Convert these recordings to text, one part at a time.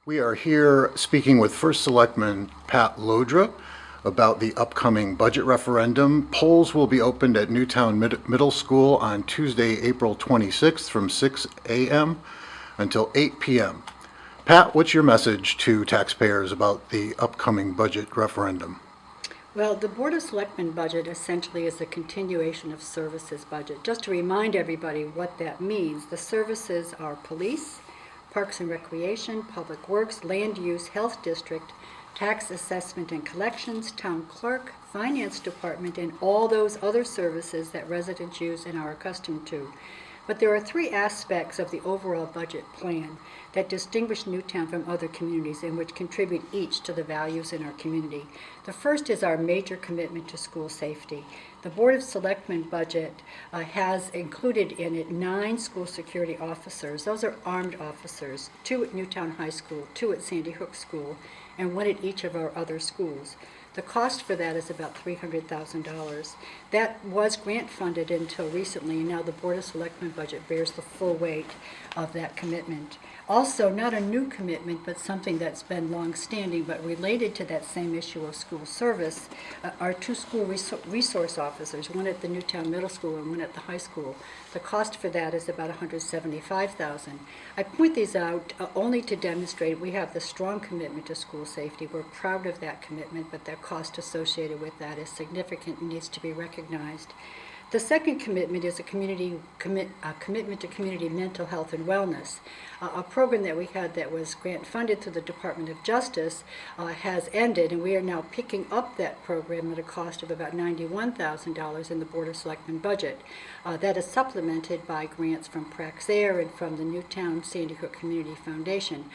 We are here speaking with First Selectman Pat Llodra about the upcoming budget referendum. Polls will be opened at Newtown Middle School on Tuesday, April 26th from 6 a.m. until 8 p.m. Pat, what's your message to taxpayers about the upcoming budget referendum? Well, the Board of Selectmen budget essentially is a continuation of services budget. Just to remind everybody what that means, the services are police, Parks and Recreation, Public Works, Land Use, Health District, Tax Assessment and Collections, Town Clerk, Finance Department, and all those other services that residents use and are accustomed to. But there are three aspects of the overall budget plan that distinguish Newtown from other communities and which contribute each to the values in our community. The first is our major commitment to school safety. The Board of Selectmen budget has included in it 9 school security officers. Those are armed officers, 2 at Newtown High School, 2 at Sandy Hook School, and 1 at each of our other schools. The cost for that is about $300,000. That was grant funded until recently, and now the Board of Selectmen budget bears the full weight of that commitment. Also, not a new commitment, but something that's been long-standing, but related to that same issue of school service, are 2 school resource officers, 1 at the Newtown Middle School and 1 at the high school. The cost for that is about $175,000. I point these out only to demonstrate we have the strong commitment to school safety. We're proud of that commitment, but the cost associated with that is significant and needs to be recognized. The second commitment is a commitment to community mental health and wellness. A program that we had that was grant funded through the Department of Justice has ended, and we are now picking up that program at a cost of about $91,000 in the Board of Selectmen budget. That is supplemented by grants from Praxair and from the Newtown Sandy Hook Community Foundation.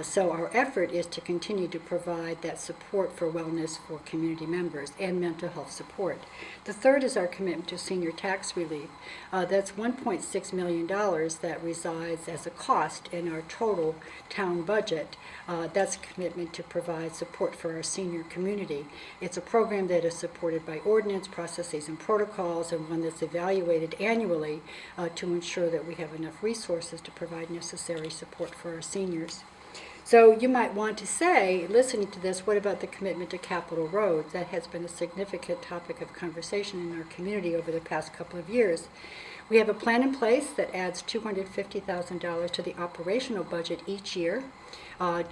So our effort is to continue to provide that support for wellness for community members and mental health support. The third is our commitment to senior tax relief. That's $1.6 million that resides as a cost in our total town budget. That's a commitment to provide support for our senior community. It's a program that is supported by ordinance, processes, and protocols, and one that's evaluated annually to ensure that we have enough resources to provide necessary support for our seniors. So you might want to say, listening to this, what about the commitment to capital roads? That has been a significant topic of conversation in our community over the past couple of years. We have a plan in place that adds $250,000 to the operational budget each year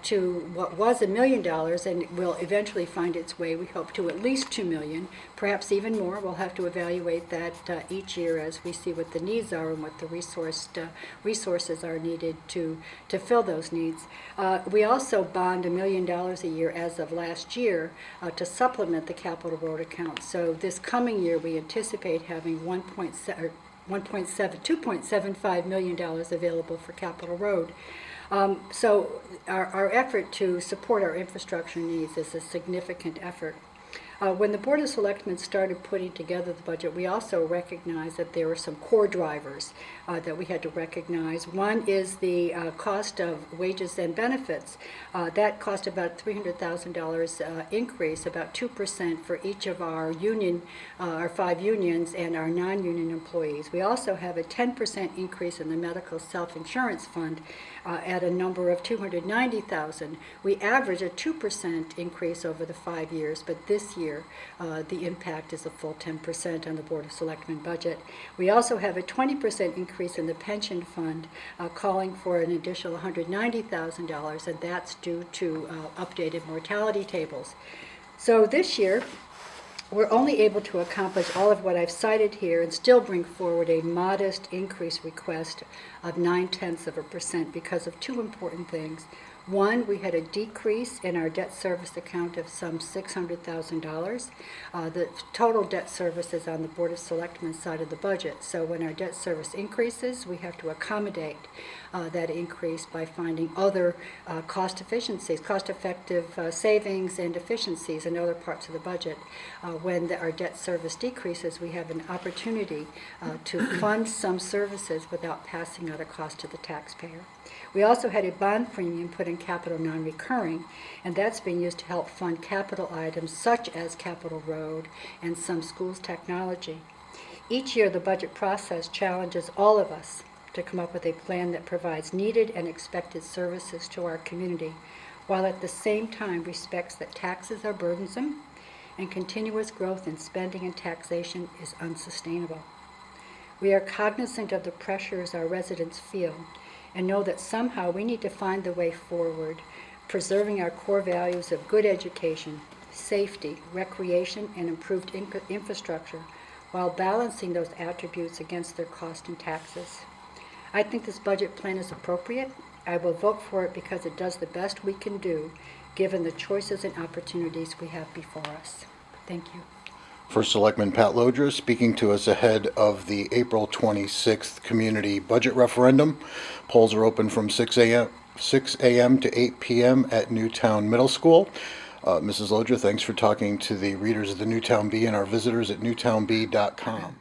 to what was $1 million, and will eventually find its way, we hope, to at least $2 million, perhaps even more. We'll have to evaluate that each year as we see what the needs are and what the resources are needed to fill those needs. We also bond $1 million a year as of last year to supplement the capital road account. So this coming year we anticipate having $2.75 million available for capital road. So our effort to support our infrastructure needs is a significant effort. When the Board of Selectmen started putting together the budget, we also recognized that there were some core drivers that we had to recognize. One is the cost of wages and benefits. That cost about $300,000 increase, about 2% for each of our 5 unions and our non-union employees. We also have a 10% increase in the medical self-insurance fund at a number of $290,000. We average a 2% increase over the 5 years, but this year the impact is a full 10% on the Board of Selectmen budget. We also have a 20% increase in the pension fund, calling for an additional $190,000, and that's due to updated mortality tables. So this year, we're only able to accomplish all of what I've cited here and still bring forward a modest increase request of 0.9% because of 2 important things. One, we had a decrease in our debt service account of some $600,000. The total debt service is on the Board of Selectmen side of the budget, so when our debt service increases, we have to accommodate that increase by finding other cost-effective savings and efficiencies in other parts of the budget. When our debt service decreases, we have an opportunity to fund some services without passing out a cost to the taxpayer. We also had a bond premium put in capital non-recurring, and that's being used to help fund capital items such as Capitol Road and some schools technology. Each year the budget process challenges all of us to come up with a plan that provides needed and expected services to our community, while at the same time respects that taxes are burdensome and continuous growth in spending and taxation is unsustainable. We are cognizant of the pressures our residents feel and know that somehow we need to find the way forward, preserving our core values of good education, safety, recreation, and improved infrastructure, while balancing those attributes against their cost and taxes. I think this budget plan is appropriate. I will vote for it because it does the best we can do, given the choices and opportunities we have before us. Thank you. First Selectman Pat Llodra speaking to us ahead of the April 26th community budget referendum. Polls are open from 6 a.m. to 8 p.m. at Newtown Middle School. Mrs. Llodra, thanks for talking to the readers of the Newtown Bee and our visitors at newtownbee.com.